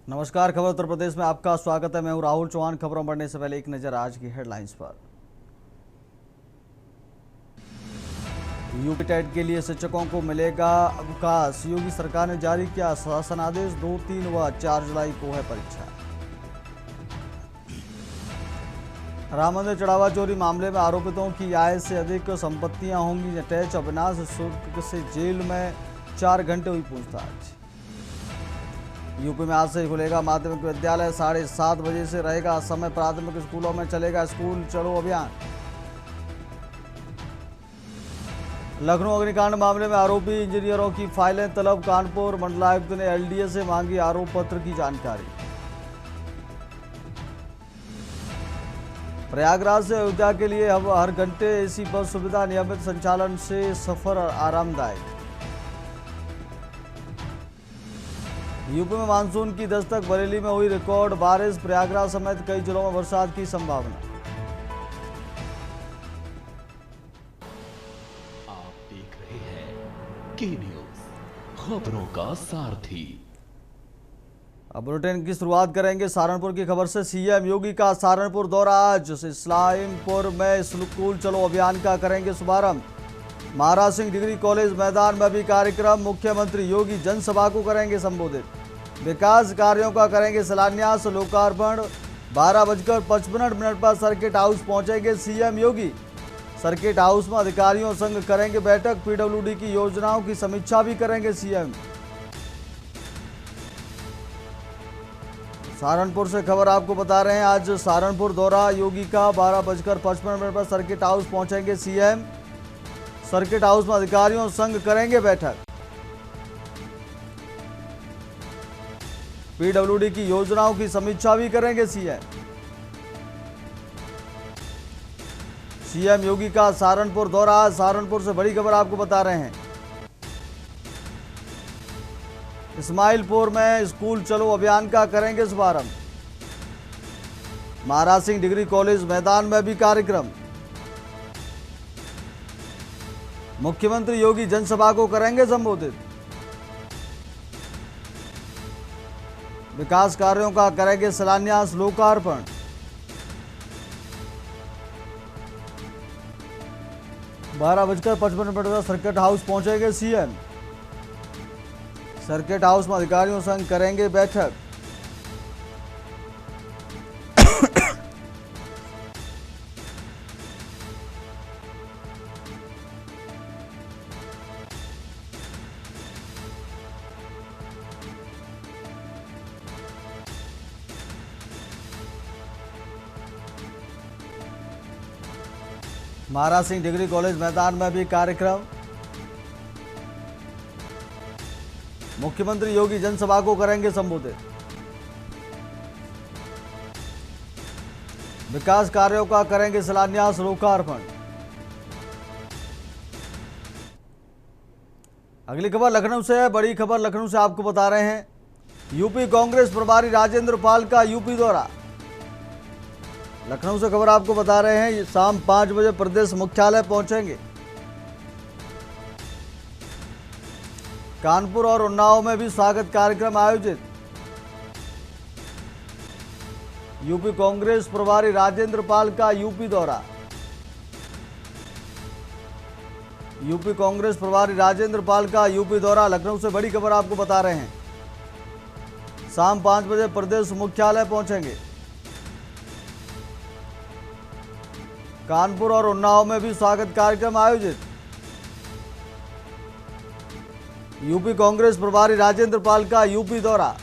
नमस्कार, खबर उत्तर प्रदेश में आपका स्वागत है। मैं हूं राहुल चौहान। खबरों बढ़ने से पहले एक नजर आज की हेडलाइंस पर। यूपी टेट के लिए शिक्षकों को मिलेगा अवकाश। योगी सरकार ने जारी किया शासन आदेश। 2, 3 व 4 जुलाई को है परीक्षा। राम मंदिर चढ़ावा चोरी मामले में आरोपितों की आय से अधिक संपत्तियां होंगी अटैच। अविनाश शुक्ल से जेल में 4 घंटे हुई पूछताछ। यूपी में आज से खुलेगा माध्यमिक विद्यालय। 7:30 बजे से रहेगा समय। प्राथमिक स्कूलों में चलेगा स्कूल चलो अभियान। लखनऊ अग्निकांड मामले में आरोपी इंजीनियरों की फाइलें तलब। कानपुर मंडलायुक्त ने एलडीए से मांगी आरोप पत्र की जानकारी। प्रयागराज से अयोध्या के लिए अब हर घंटे एसी बस सुविधा। नियमित संचालन से सफर आरामदायक। यूपी में मानसून की दस्तक। बरेली में हुई रिकॉर्ड बारिश। प्रयागराज समेत कई जिलों में बरसात की संभावना। आप देख रहे हैं के न्यूज, खबरों का सारथी। अब बुलेटिन की शुरुआत करेंगे सहारनपुर की खबर से। सीएम योगी का सहारनपुर दौरा। आज इस्लामपुर में स्कूल चलो अभियान का करेंगे शुभारंभ। महाराज सिंह डिग्री कॉलेज मैदान में भी कार्यक्रम। मुख्यमंत्री योगी जनसभा को करेंगे संबोधित। विकास कार्यों का करेंगे शिलान्यास लोकार्पण। 12:55 पर सर्किट हाउस पहुंचेंगे सीएम योगी। सर्किट हाउस में अधिकारियों संग करेंगे बैठक। पीडब्ल्यूडी की योजनाओं की समीक्षा भी करेंगे सीएम। सहारनपुर से खबर आपको बता रहे हैं। आज सहारनपुर दौरा योगी का। 12:55 पर सर्किट हाउस पहुंचेंगे सीएम। सर्किट हाउस में अधिकारियों संग करेंगे बैठक। पीडब्ल्यूडी की योजनाओं की समीक्षा भी करेंगे सीएम। सीएम योगी का सहारनपुर दौरा। सहारनपुर से बड़ी खबर आपको बता रहे हैं। इस्माइलपुर में स्कूल चलो अभियान का करेंगे शुभारंभ। महाराज सिंह डिग्री कॉलेज मैदान में भी कार्यक्रम। मुख्यमंत्री योगी जनसभा को करेंगे संबोधित। विकास कार्यों का करेंगे शिलान्यास लोकार्पण। बारह बजकर 55 पर सर्किट हाउस पहुंचेंगे सीएम। सर्किट हाउस में अधिकारियों संग करेंगे बैठक। महाराज सिंह डिग्री कॉलेज मैदान में भी कार्यक्रम। मुख्यमंत्री योगी जनसभा को करेंगे संबोधित। विकास कार्यों का करेंगे शिलान्यास लोकार्पण। अगली खबर लखनऊ से है। बड़ी खबर लखनऊ से आपको बता रहे हैं। यूपी कांग्रेस प्रभारी राजेंद्र पाल का यूपी दौरा। लखनऊ से खबर आपको बता रहे हैं। शाम 5 बजे प्रदेश मुख्यालय पहुंचेंगे। कानपुर और उन्नाव में भी स्वागत कार्यक्रम आयोजित। यूपी कांग्रेस प्रभारी राजेंद्र पाल का यूपी दौरा। यूपी कांग्रेस प्रभारी राजेंद्र पाल का यूपी दौरा। लखनऊ से बड़ी खबर आपको बता रहे हैं। शाम 5 बजे प्रदेश मुख्यालय पहुंचेंगे। कानपुर और उन्नाव में भी स्वागत कार्यक्रम आयोजित। यूपी कांग्रेस प्रभारी राजेंद्र पाल का यूपी दौरा।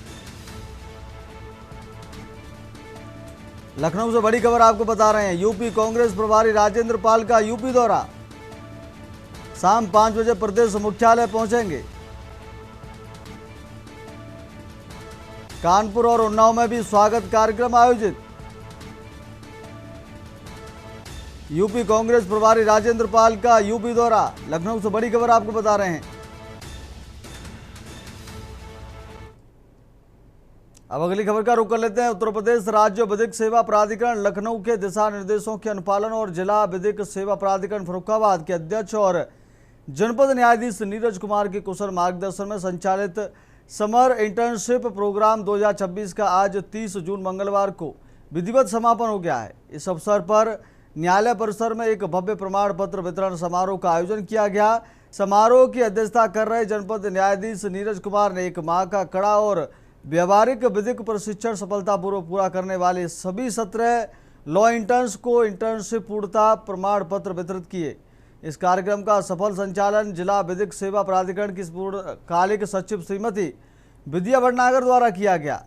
लखनऊ से बड़ी खबर आपको बता रहे हैं। यूपी कांग्रेस प्रभारी राजेंद्र पाल का यूपी दौरा। शाम 5 बजे प्रदेश मुख्यालय पहुंचेंगे। कानपुर और उन्नाव में भी स्वागत कार्यक्रम आयोजित। यूपी कांग्रेस प्रभारी राजेंद्र पाल का यूपी दौरा। लखनऊ से बड़ी खबर आपको बता रहे हैं। अब अगली खबर का रुख कर लेते हैं। उत्तर प्रदेश राज्य विधिक सेवा प्राधिकरण लखनऊ के दिशा निर्देशों के अनुपालन और जिला विधिक सेवा प्राधिकरण फर्रुखाबाद के अध्यक्ष और जनपद न्यायाधीश नीरज कुमार के कुशल मार्गदर्शन में संचालित समर इंटर्नशिप प्रोग्राम 2026 का आज 30 जून मंगलवार को विधिवत समापन हो गया है। इस अवसर पर न्यायालय परिसर में एक भव्य प्रमाण पत्र वितरण समारोह का आयोजन किया गया। समारोह की अध्यक्षता कर रहे जनपद न्यायाधीश नीरज कुमार ने 1 माह का कड़ा और व्यवहारिक विधिक प्रशिक्षण सफलतापूर्वक पूरा करने वाले सभी 17 लॉ इंटर्न्स को इंटर्नशिप पूर्णता प्रमाण पत्र वितरित किए। इस कार्यक्रम का सफल संचालन जिला विधिक सेवा प्राधिकरण की पूर्णकालिक सचिव श्रीमती विद्या भटनागर द्वारा किया गया।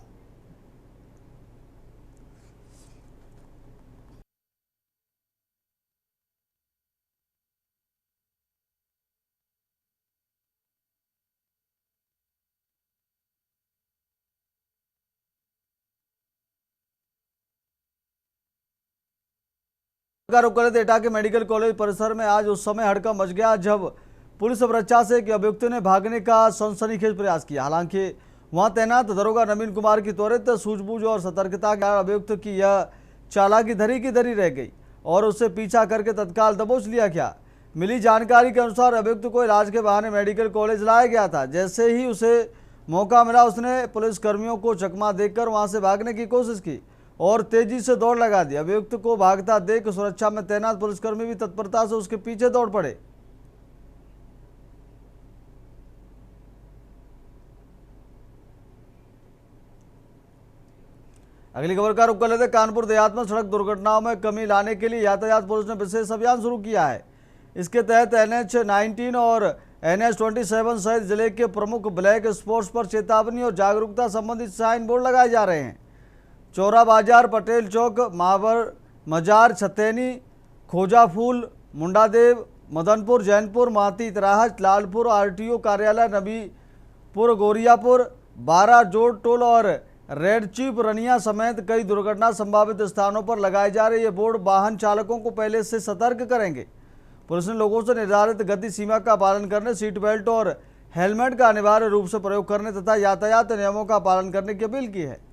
रुक कर एटा के मेडिकल कॉलेज परिसर में आज उस समय हड़कंप मच गया जब पुलिस अपरक्षा से एक अभियुक्त ने भागने का सनसनीखेज प्रयास किया। हालांकि वहां तैनात दरोगा नवीन कुमार की त्वरित सूझबूझ और सतर्कता के कारण अभियुक्त की यह चालाकी धरी की धरी रह गई और उससे पीछा करके तत्काल दबोच लिया गया। मिली जानकारी के अनुसार अभियुक्त को इलाज के बहाने मेडिकल कॉलेज लाया गया था। जैसे ही उसे मौका मिला उसने पुलिसकर्मियों को चकमा देकर वहां से भागने की कोशिश की और तेजी से दौड़ लगा दी। अभियुक्त को भागता देख सुरक्षा में तैनात पुलिसकर्मी भी तत्परता से उसके पीछे दौड़ पड़े। अगली खबर का रुख कर लेते कानपुर देहात में सड़क दुर्घटनाओं में कमी लाने के लिए यातायात पुलिस ने विशेष अभियान शुरू किया है। इसके तहत NH-19 और NH-27 सहित जिले के प्रमुख ब्लैक स्पॉट्स पर चेतावनी और जागरूकता संबंधित साइन बोर्ड लगाए जा रहे हैं। चौरा बाजार, पटेल चौक, महावर मजार, छतैनी, खोजा फूल, मुंडादेव, मदनपुर, जैनपुर, माती तराहट, लालपुर, RTO कार्यालय, नबीपुर, गोरियापुर, 12 जोड़ टोल और रेड चीप रनिया समेत कई दुर्घटना संभावित स्थानों पर लगाए जा रहे ये बोर्ड वाहन चालकों को पहले से सतर्क करेंगे। पुलिस ने लोगों से निर्धारित गति सीमा का पालन करने, सीट बेल्ट और हेलमेट का अनिवार्य रूप से प्रयोग करने तथा यातायात नियमों का पालन करने की अपील की है।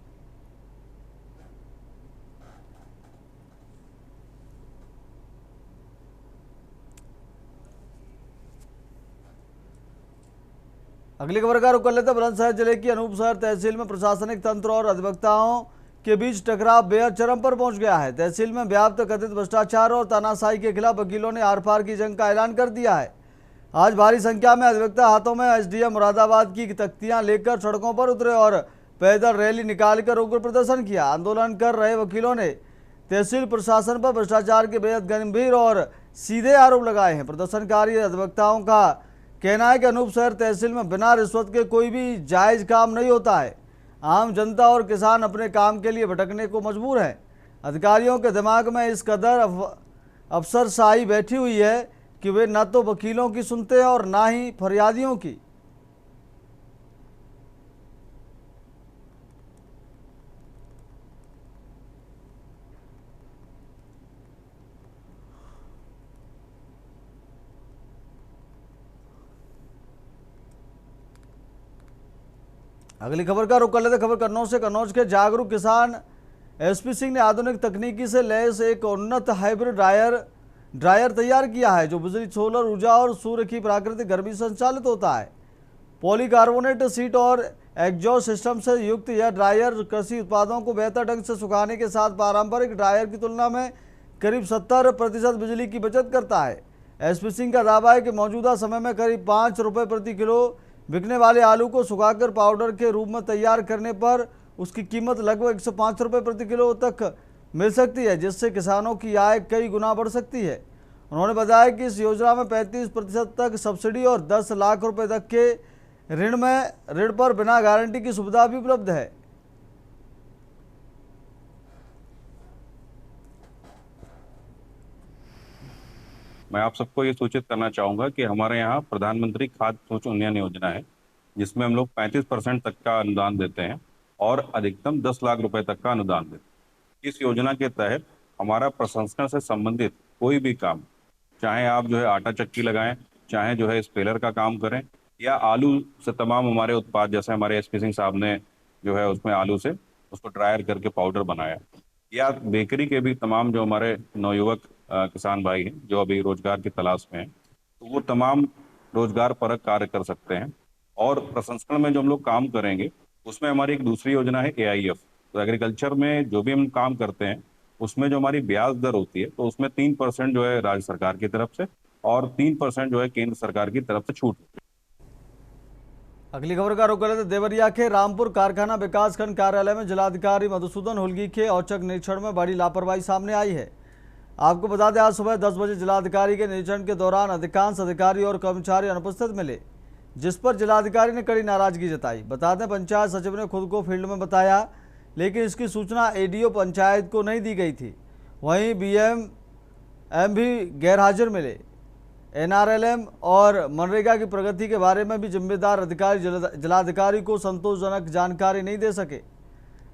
अगली खबर का रुख कर लेते बुलंदशहर जिले की अनूपसर तहसील में प्रशासनिक तंत्र और अधिवक्ताओं के बीच टकराव बेहद चरम पर पहुंच गया है। तहसील में व्याप्त कथित भ्रष्टाचार और तानाशाही के खिलाफ वकीलों ने आर पार की जंग का ऐलान कर दिया है। आज भारी संख्या में अधिवक्ता हाथों में SDM मुरादाबाद की तख्तियां लेकर सड़कों पर उतरे और पैदल रैली निकालकर उग्र प्रदर्शन किया। आंदोलन कर रहे वकीलों ने तहसील प्रशासन पर भ्रष्टाचार के बेहद गंभीर और सीधे आरोप लगाए हैं। प्रदर्शनकारी अधिवक्ताओं का कहना है कि अनूपसर तहसील में बिना रिश्वत के कोई भी जायज काम नहीं होता है। आम जनता और किसान अपने काम के लिए भटकने को मजबूर हैं। अधिकारियों के दिमाग में इस कदर अफसरशाही बैठी हुई है कि वे न तो वकीलों की सुनते हैं और ना ही फरियादियों की। अगली खबर का रुख कर लेते खबर कन्नौज से। कन्नौज के जागरूक किसान SP सिंह ने आधुनिक तकनीकी से लैस एक उन्नत हाइब्रिड ड्रायर तैयार किया है जो बिजली, सोलर ऊर्जा और सूर्य की प्राकृतिक गर्मी से संचालित होता है। पॉलीकार्बोनेट सीट और एग्जॉस्ट सिस्टम से युक्त यह ड्रायर कृषि उत्पादों को बेहतर ढंग से सुखाने के साथ पारंपरिक ड्रायर की तुलना में करीब 70% बिजली की बचत करता है। SP सिंह का दावा है कि मौजूदा समय में करीब 5 रुपये प्रति किलो बिकने वाले आलू को सुखाकर पाउडर के रूप में तैयार करने पर उसकी कीमत लगभग 105 रुपये प्रति किलो तक मिल सकती है, जिससे किसानों की आय कई गुना बढ़ सकती है। उन्होंने बताया कि इस योजना में 35% तक सब्सिडी और 10 लाख रुपए तक के ऋण पर बिना गारंटी की सुविधा भी उपलब्ध है। मैं आप सबको ये सूचित करना चाहूँगा कि हमारे यहाँ प्रधानमंत्री खाद्य सुरक्षा उन्नयन योजना है, जिसमें हम लोग 35% तक का अनुदान देते हैं और अधिकतम 10 लाख रुपए तक का अनुदान देते हैं। इस योजना के तहत हमारा प्रसंस्करण से संबंधित कोई भी काम, चाहे आप जो है आटा चक्की लगाएं, चाहे जो है स्पेलर का काम करें, या आलू से तमाम हमारे उत्पाद, जैसे हमारे SP सिंह साहब ने जो है उसमें आलू से उसको ड्रायर करके पाउडर बनाया, या बेकरी के भी तमाम जो हमारे नवयुवक किसान भाई हैं जो अभी रोजगार की तलाश में हैं, तो वो तमाम रोजगार परक कार्य कर सकते हैं। और प्रसंस्करण में जो हम लोग काम करेंगे उसमें हमारी एक दूसरी योजना है AIF। तो एग्रीकल्चर में जो भी हम काम करते हैं उसमें जो हमारी ब्याज दर होती है, तो उसमें 3% जो है राज्य सरकार की तरफ से और 3% जो है केंद्र सरकार की तरफ से छूट। अगली खबर का रुख कर लेते देवरिया के रामपुर कारखाना विकास खंड कार्यालय में जिलाधिकारी मधुसूदन हुल्गी के औचक निरीक्षण में बड़ी लापरवाही सामने आई है। आपको बता दें, आज सुबह 10 बजे जिलाधिकारी के निरीक्षण के दौरान अधिकांश अधिकारी और कर्मचारी अनुपस्थित मिले, जिस पर जिलाधिकारी ने कड़ी नाराजगी जताई। बता दें, पंचायत सचिव ने खुद को फील्ड में बताया, लेकिन इसकी सूचना ADO पंचायत को नहीं दी गई थी। वहीं BMM भी गैर हाजिर मिले। NRLM और मनरेगा की प्रगति के बारे में भी जिम्मेदार अधिकारी जिलाधिकारी को संतोषजनक जानकारी नहीं दे सके।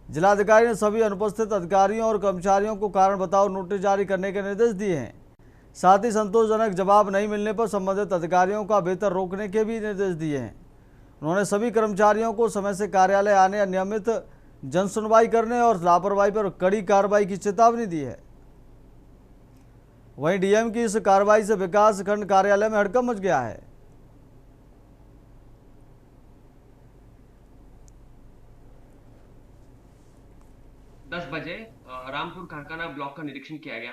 जिलाधिकारी ने सभी अनुपस्थित अधिकारियों और कर्मचारियों को कारण बताओ नोटिस जारी करने के निर्देश दिए हैं। साथ ही संतोषजनक जवाब नहीं मिलने पर संबंधित अधिकारियों का वेतन रोकने के भी निर्देश दिए हैं। उन्होंने सभी कर्मचारियों को समय से कार्यालय आने, नियमित जनसुनवाई करने और लापरवाही पर कड़ी कार्रवाई की चेतावनी दी है। वहीं DM की इस कार्रवाई से विकास खंड कार्यालय में हड़कंप मच गया है। दस बजे रामपुर कारखाना ब्लॉक का निरीक्षण किया गया।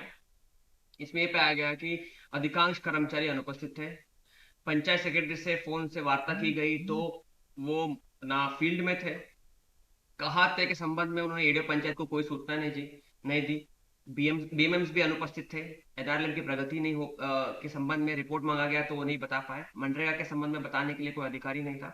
इसमें यह पाया गया कि अधिकांश कर्मचारी अनुपस्थित थे। पंचायत सेक्रेटरी से फोन से वार्ता की गई तो वो ना फील्ड में थे। कहाते के संबंध में उन्होंने ADO पंचायत को कोई सूचना नहीं दी। BMMs भी अनुपस्थित थे। NRLM की प्रगति नहीं हो के संबंध में रिपोर्ट मांगा गया तो वो नहीं बता पाए। मनरेगा के संबंध में बताने के लिए कोई अधिकारी नहीं था।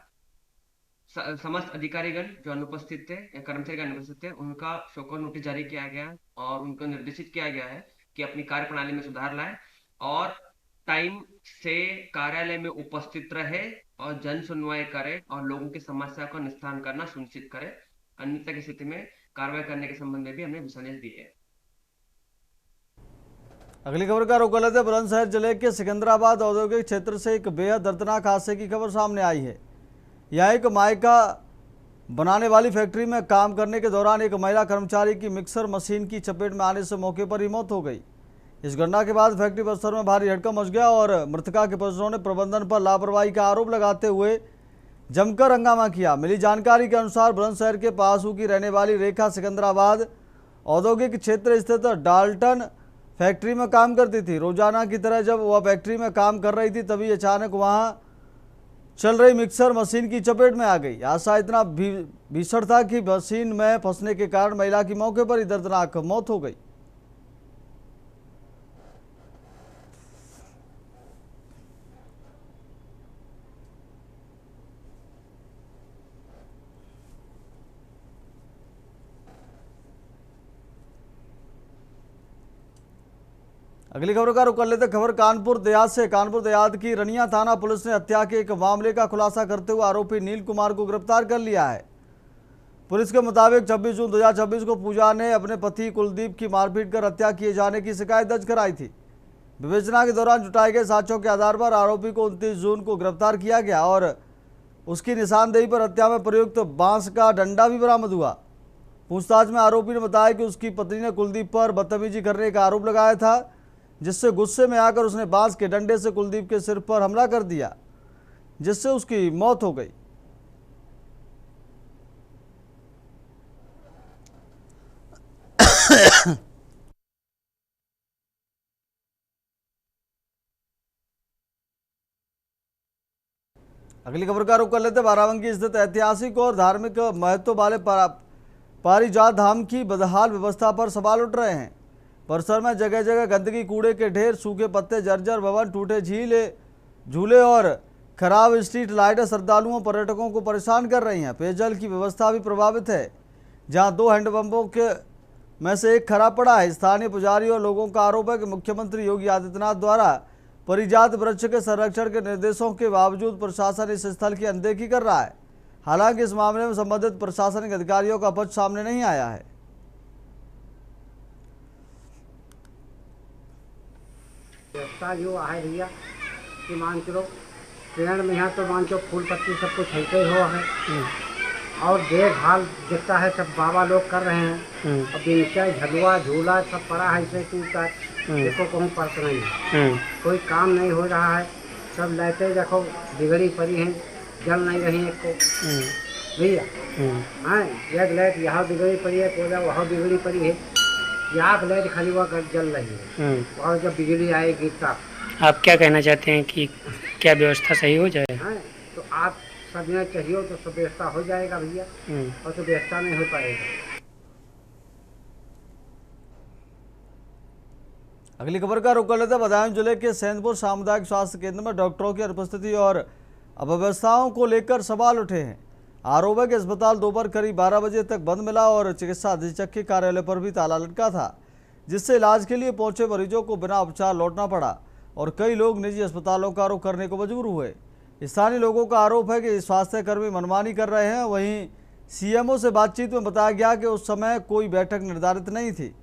समस्त अधिकारीगण जो अनुपस्थित थे या कर्मचारी अनुपस्थित थे, उनका शोकॉज नोटिस जारी किया गया और उनको निर्देशित किया गया है कि अपनी कार्य प्रणाली में सुधार लाए और टाइम से कार्यालय में उपस्थित रहे और जन सुनवाई करे और लोगों की समस्या का निस्तारण करना सुनिश्चित करे। अन्यथा की स्थिति में कार्रवाई करने के संबंध में भी हमने दिशानिर्देश दिए हैं। अगली खबर का रुख कर लेते बुलंदशहर जिले के सिकंदराबाद औद्योगिक क्षेत्र से एक बेहद दर्दनाक हादसे की खबर सामने आई है। यह एक माइका बनाने वाली फैक्ट्री में काम करने के दौरान एक महिला कर्मचारी की मिक्सर मशीन की चपेट में आने से मौके पर ही मौत हो गई। इस घटना के बाद फैक्ट्री परिसर में भारी हड़कंप मच गया और मृतका के परिजनों ने प्रबंधन पर लापरवाही का आरोप लगाते हुए जमकर हंगामा किया। मिली जानकारी के अनुसार बुलंदशहर के पासू की रहने वाली रेखा सिकंदराबाद औद्योगिक क्षेत्र स्थित डाल्टन फैक्ट्री में काम करती थी। रोजाना की तरह जब वह फैक्ट्री में काम कर रही थी तभी अचानक वहां चल रही मिक्सर मशीन की चपेट में आ गई। हादसा इतना भीषण था कि मशीन में फंसने के कारण महिला की मौके पर ही दर्दनाक मौत हो गई। अगली खबर का रुख कर लेते खबर कानपुर देहात से। कानपुर देहात की रनिया थाना पुलिस ने हत्या के एक मामले का खुलासा करते हुए आरोपी नील कुमार को गिरफ्तार कर लिया है। पुलिस के मुताबिक 26 जून 2026 को पूजा ने अपने पति कुलदीप की मारपीट कर हत्या किए जाने की शिकायत दर्ज कराई थी। विवेचना के दौरान जुटाए गए साक्ष्यों के आधार पर आरोपी को 29 जून को गिरफ्तार किया गया और उसकी निशानदेही पर हत्या में प्रयुक्त बांस का डंडा भी बरामद हुआ। पूछताछ में आरोपी ने बताया कि उसकी पत्नी ने कुलदीप पर बदतमीजी करने का आरोप लगाया था, जिससे गुस्से में आकर उसने बांस के डंडे से कुलदीप के सिर पर हमला कर दिया, जिससे उसकी मौत हो गई। अगली खबर का रुख कर लेते बाराबंकी स्थित ऐतिहासिक और धार्मिक महत्व वाले पारिजात धाम की बदहाल व्यवस्था पर सवाल उठ रहे हैं। परिसर में जगह जगह गंदगी, कूड़े के ढेर, सूखे पत्ते, जर्जर भवन, टूटे झूले और खराब स्ट्रीट लाइटें श्रद्धालुओं पर्यटकों को परेशान कर रही हैं। पेयजल की व्यवस्था भी प्रभावित है, जहां 2 हैंडपंपों के में से एक खराब पड़ा है। स्थानीय पुजारी और लोगों का आरोप है कि मुख्यमंत्री योगी आदित्यनाथ द्वारा परिजात वृक्ष के संरक्षण के निर्देशों के बावजूद प्रशासन इस स्थल की अनदेखी कर रहा है। हालांकि इस मामले में संबंधित प्रशासनिक अधिकारियों का पक्ष सामने नहीं आया है। व्यवस्था जो है भैया कि मान चलो पेड़ में यहाँ तो मान चलो फूल पत्ती सब कुछ हैते हो है और देखभाल दिखता है सब बाबा लोग कर रहे हैं। और बेचा झलुआ झूला सब पड़ा है, इसे टूटता है, देखो कहूँ पर्स नहीं है, कोई काम नहीं हो रहा है। सब लाइटें देखो बिगड़ी पड़ी हैं, जल नहीं रही एक को भैया। हाँ, एक लाइट यहाँ बिगड़ी पड़ी है, कोयला वहाँ बिगड़ी पड़ी है, यहाँ की लाइट खाली वहाँ जल रही है, और जब बिजली आएगी तब। आप क्या कहना चाहते हैं कि क्या व्यवस्था सही हो जाए? हाँ, तो आप सब यहाँ चाहिए तो सब व्यवस्था हो जाएगा भैया, और तो व्यवस्था नहीं हो पाएगा। अगली खबर का रुख कर लेते हैं। बदायूं जिले के सैदपुर सामुदायिक स्वास्थ्य केंद्र में डॉक्टरों की अनुपस्थिति और अव्यवस्थाओं को लेकर सवाल उठे हैं। आरोप है कि अस्पताल दोपहर करीब 12 बजे तक बंद मिला और चिकित्सा अधीक्षक के कार्यालय पर भी ताला लटका था, जिससे इलाज के लिए पहुंचे मरीजों को बिना उपचार लौटना पड़ा और कई लोग निजी अस्पतालों का रुख करने को मजबूर हुए। स्थानीय लोगों का आरोप है कि स्वास्थ्य कर्मी मनमानी कर रहे हैं। वहीं सीएमओ से बातचीत में बताया गया कि उस समय कोई बैठक निर्धारित नहीं थी।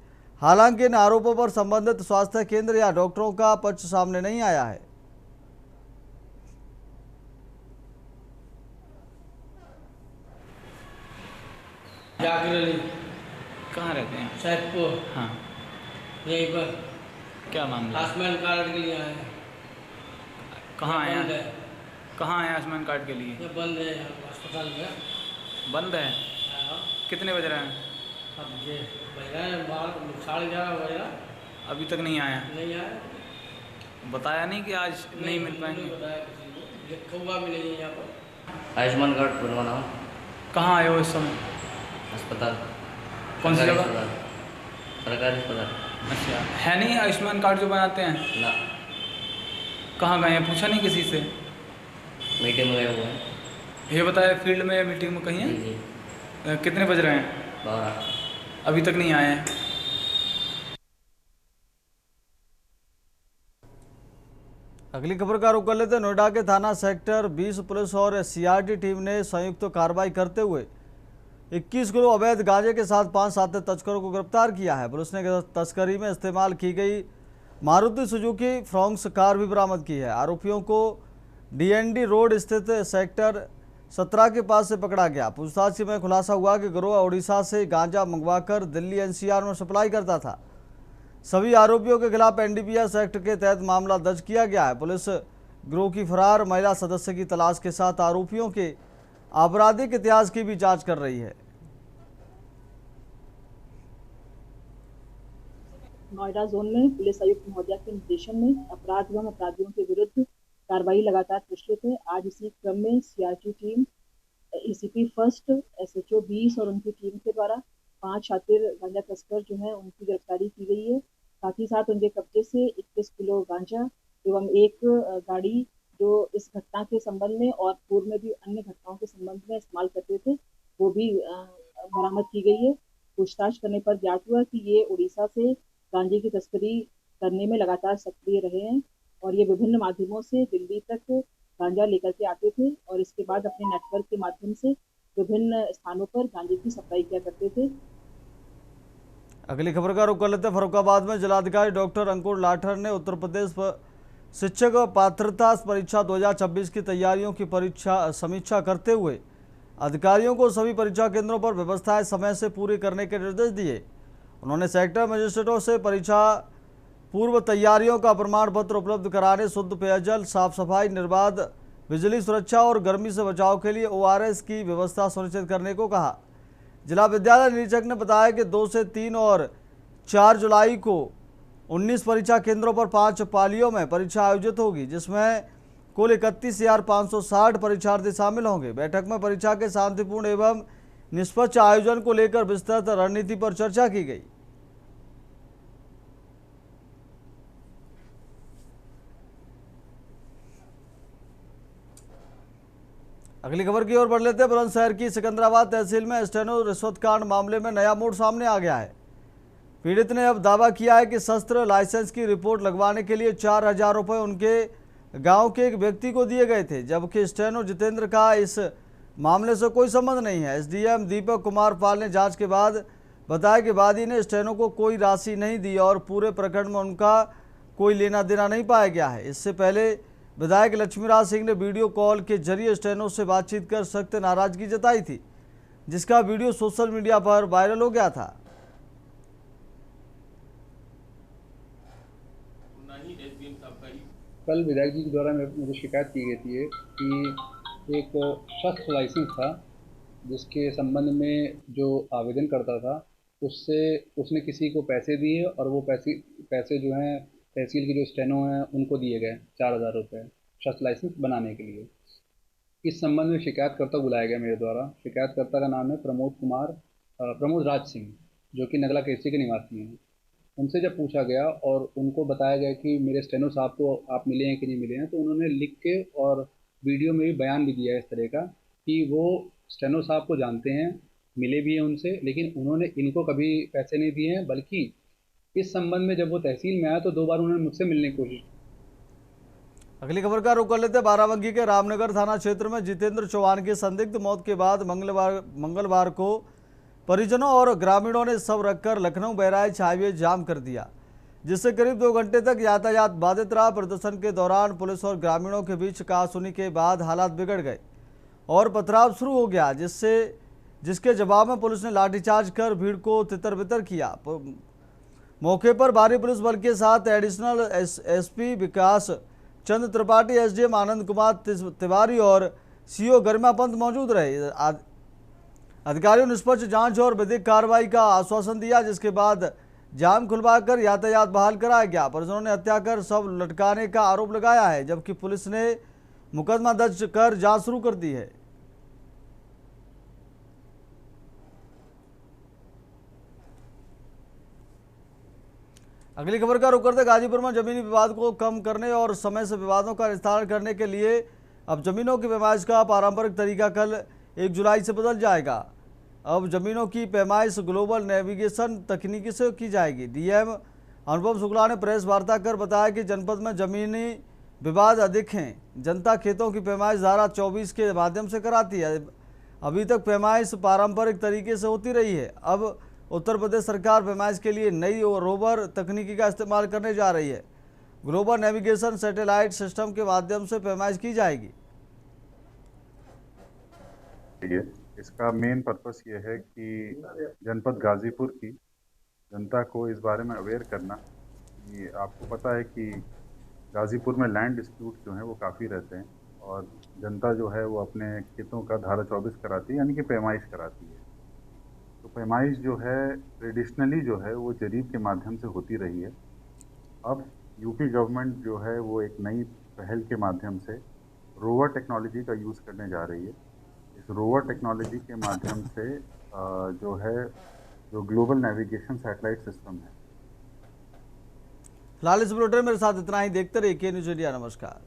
हालांकि इन आरोपों पर संबंधित स्वास्थ्य केंद्र या डॉक्टरों का पक्ष सामने नहीं आया है। कहाँ रहते हैं? सैदपुर। हाँ, यहीं पर क्या मामला? आयुष्मान कार्ड के लिए आए। कहाँ आए बंद हैं? है, कहाँ आए आयुष्मान कार्ड के लिए? ये बंद है यहाँ अस्पताल में। बंद है? हाँ, कितने बज रहे हैं? अब ये बज रहे हैं 11:30 बज रहा, अभी तक नहीं आया? नहीं आया। बताया नहीं कि आज नहीं मिल पाएंगे? बताया किसी को, लिखा हुआ भी नहीं है यहाँ पर। आयुष्मान कार्ड बनवाना हो? कहाँ आए हो इस समय? अस्पताल। कौन सी सरकारी जगह? अस्पताल। सरकारी अस्पताल। अच्छा, है नहीं आयुष्मान कार्ड जो बनाते हैं? ना, कहाँ गए हैं? पूछा नहीं किसी से? मीटिंग में गए हुए हैं। ये बताया फील्ड में मीटिंग में कहीं जी है? जी, कितने बज रहे हैं? 12। अभी तक नहीं आए हैं। अगली खबर का रुख कर लेते हैं। नोएडा के थाना सेक्टर 20 पुलिस और सीआरडी टीम ने संयुक्त कार्रवाई करते हुए 21 किलो अवैध गांजे के साथ 5 साथी तस्करों को गिरफ्तार किया है। पुलिस ने तस्करी में इस्तेमाल की गई मारुति सुजुकी फ्रॉन्क्स कार भी बरामद की है। आरोपियों को डीएनडी रोड स्थित सेक्टर 17 के पास से पकड़ा गया। पूछताछ में खुलासा हुआ कि गिरोह उड़ीसा से गांजा मंगवाकर दिल्ली एनसीआर में सप्लाई करता था। सभी आरोपियों के खिलाफ एनडीपीएस एक्ट के तहत मामला दर्ज किया गया है। पुलिस गिरोह की फरार महिला सदस्य की तलाश के साथ आरोपियों के आपराधिक इतिहास की भी जांच कर रही है। नोएडा जोन में पुलिस आयुक्त महोदया के निर्देशन में अपराध एवं अपराधियों के विरुद्ध कार्रवाई लगातार प्रचलित है। आज इसी क्रम में CRT team, ACP first, SHO 20 और उनकी टीम के द्वारा 5 शातिर गांजा तस्कर जो है उनकी गिरफ्तारी की गई है। साथ ही साथ उनके कब्जे से 21 किलो गांजा एवं एक गाड़ी जो इस घटना के संबंध में और पूर्व में भी अन्य घटनाओं के संबंध में इस्तेमाल करते थे वो भी बरामद की गई है। पूछताछ करने पर ज्ञात हुआ कि ये उड़ीसा से गांजे की तस्करी करने में लगातार सक्रिय रहे हैं और ये विभिन्न माध्यमों से दिल्ली तक गांजा लेकर के आते थे और इसके बाद अपने नेटवर्क के माध्यम से विभिन्न स्थानों पर गांजे की सप्लाई किया करते थे। अगली खबर का रुख कर लेते हैं। फर्रुखाबाद में जिलाधिकारी डॉक्टर अंकुर लाठर ने उत्तर प्रदेश शिक्षक पात्रता परीक्षा 2026 की तैयारियों की समीक्षा करते हुए अधिकारियों को सभी परीक्षा केंद्रों पर व्यवस्थाएं समय से पूरी करने के निर्देश दिए। उन्होंने सेक्टर मजिस्ट्रेटों से परीक्षा पूर्व तैयारियों का प्रमाण पत्र उपलब्ध कराने, शुद्ध पेयजल, साफ सफाई, निर्बाध बिजली सुरक्षा और गर्मी से बचाव के लिए ORS की व्यवस्था सुनिश्चित करने को कहा। जिला विद्यालय निरीक्षक ने बताया कि 2 से 3 और 4 जुलाई को 19 परीक्षा केंद्रों पर 5 पालियों में परीक्षा आयोजित होगी, जिसमें कुल 31,560 परीक्षार्थी शामिल होंगे। बैठक में परीक्षा के शांतिपूर्ण एवं निष्पक्ष आयोजन को लेकर विस्तृत रणनीति पर चर्चा की गई। अगली खबर की ओर बढ़ लेते हैं। बुलंदशहर की सिकंदराबाद तहसील में स्टेनो रिश्वत कांड मामले में नया मोड़ सामने आ गया है। पीड़ित ने अब दावा किया है कि शस्त्र लाइसेंस की रिपोर्ट लगवाने के लिए 4,000 रुपये उनके गांव के एक व्यक्ति को दिए गए थे, जबकि स्टेनो जितेंद्र का इस मामले से कोई संबंध नहीं है। एसडीएम दीपक कुमार पाल ने जांच के बाद बताया कि वादी ने स्टेनो को कोई राशि नहीं दी और पूरे प्रकरण में उनका कोई लेना देना नहीं पाया गया है। इससे पहले विधायक लक्ष्मीराज सिंह ने वीडियो कॉल के जरिए स्टेनो से बातचीत कर सख्त नाराजगी जताई थी, जिसका वीडियो सोशल मीडिया पर वायरल हो गया था। कल विधायक जी के द्वारा मुझे शिकायत की गई थी कि एक शस्त्र लाइसेंस था जिसके संबंध में जो आवेदन करता था उससे उसने किसी को पैसे दिए और वो पैसे जो हैं तहसील के जो स्टेनो हैं उनको दिए गए 4,000 रुपये शस्त्र लाइसेंस बनाने के लिए। इस संबंध में शिकायतकर्ता बुलाया गया मेरे द्वारा। शिकायतकर्ता का नाम है प्रमोद राज सिंह, जो कि नगला केसरी के निवासी हैं। उनसे जब पूछा गया और उनको बताया गया कि मेरे स्टेनो साहब को आप मिले हैं कि नहीं मिले हैं, तो उन्होंने लिख के और वीडियो में भी बयान भी दिया है इस तरह का कि वो स्टेनो साहब को जानते हैं, मिले भी हैं उनसे, लेकिन उन्होंने इनको कभी पैसे नहीं दिए हैं। बल्कि इस संबंध में जब वो तहसील में आया तो 2 बार उन्होंने मुझसे मिलने की कोशिश। अगली खबर का रुख कर लेते हैं। बाराबंकी के रामनगर थाना क्षेत्र में जितेंद्र चौहान की संदिग्ध मौत के बाद मंगलवार को परिजनों और ग्रामीणों ने शव रखकर लखनऊ बहराइच हाईवे जाम कर दिया, जिससे करीब 2 घंटे तक यातायात बाधित रहा। प्रदर्शन के दौरान पुलिस और ग्रामीणों के बीच कहासुनी के बाद हालात बिगड़ गए और पथराव शुरू हो गया, जिसके जवाब में पुलिस ने लाठीचार्ज कर भीड़ को तितर-बितर किया। मौके पर भारी पुलिस बल के साथ एडिशनल एसपी विकास चंद्र त्रिपाठी, एसडीएम आनंद कुमार तिवारी और सीओ गरिमा पंत मौजूद रहे। अधिकारियों ने निष्पक्ष जांच और विधिक कार्रवाई का आश्वासन दिया, जिसके बाद जाम खुलवाकर यातायात बहाल कराया गया। परिजनों ने हत्या कर शव लटकाने का आरोप लगाया है, जबकि पुलिस ने मुकदमा दर्ज कर जांच शुरू कर दी है। अगली खबर का रुख करते गाजीपुर में जमीनी विवाद को कम करने और समय से विवादों का निस्तारण करने के लिए अब जमीनों की पैमाइश का पारंपरिक तरीका कल 1 जुलाई से बदल जाएगा। अब जमीनों की पैमाइश ग्लोबल नेविगेशन तकनीकी से की जाएगी। डीएम अनुपम शुक्ला ने प्रेस वार्ता कर बताया कि जनपद में जमीनी विवाद अधिक हैं। जनता खेतों की पैमाइश धारा 24 के माध्यम से कराती है। अभी तक पैमाइश पारंपरिक तरीके से होती रही है। अब उत्तर प्रदेश सरकार पैमाइश के लिए नई रोवर तकनीकी का इस्तेमाल करने जा रही है। ग्लोबल नेविगेशन सैटेलाइट सिस्टम के माध्यम से पैमाइश की जाएगी। इसका मेन पर्पस ये है कि जनपद गाजीपुर की जनता को इस बारे में अवेयर करना। ये आपको पता है कि गाजीपुर में लैंड डिस्प्यूट जो हैं वो काफ़ी रहते हैं और जनता जो है वो अपने खेतों का धारा 24 कराती है, यानी कि पैमाइश कराती है। तो पैमाइश जो है ट्रेडिशनली जो है वो जरीब के माध्यम से होती रही है। अब यूपी गवर्नमेंट जो है वो एक नई पहल के माध्यम से रोवर टेक्नोलॉजी का यूज़ करने जा रही है। इस रोवर टेक्नोलॉजी के माध्यम से जो ग्लोबल नेविगेशन सैटेलाइट सिस्टम है। फिलहाल इस बुलेटिन में मेरे साथ इतना ही। देखते रहिए के न्यूज़ इंडिया। नमस्कार।